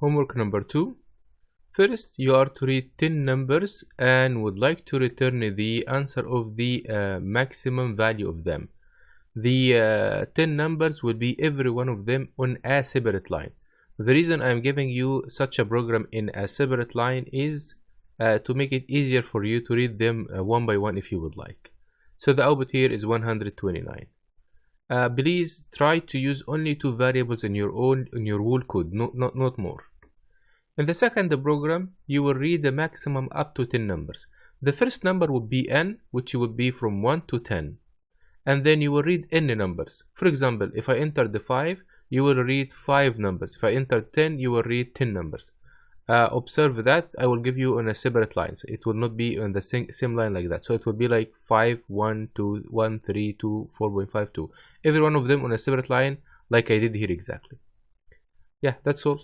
Homework number 2. First, you are to read 10 numbers and would like to return the answer of the maximum value of them. The 10 numbers will be every one of them on a separate line. The reason I'm giving you such a program in a separate line is to make it easier for you to read them one by one if you would like. So the output here is 129. Please try to use only 2 variables in your whole code, not more. In the second program, you will read the maximum up to 10 numbers. The first number will be n, which will be from 1 to 10. And then you will read n numbers. For example, if I enter the 5, you will read 5 numbers. If I enter 10, you will read 10 numbers. Observe that I will give you on a separate line. So it will not be on the same line like that. So it will be like 5, 1, 2, 1, 3, 2, 4.52. Every one of them on a separate line like I did here exactly. Yeah, that's all.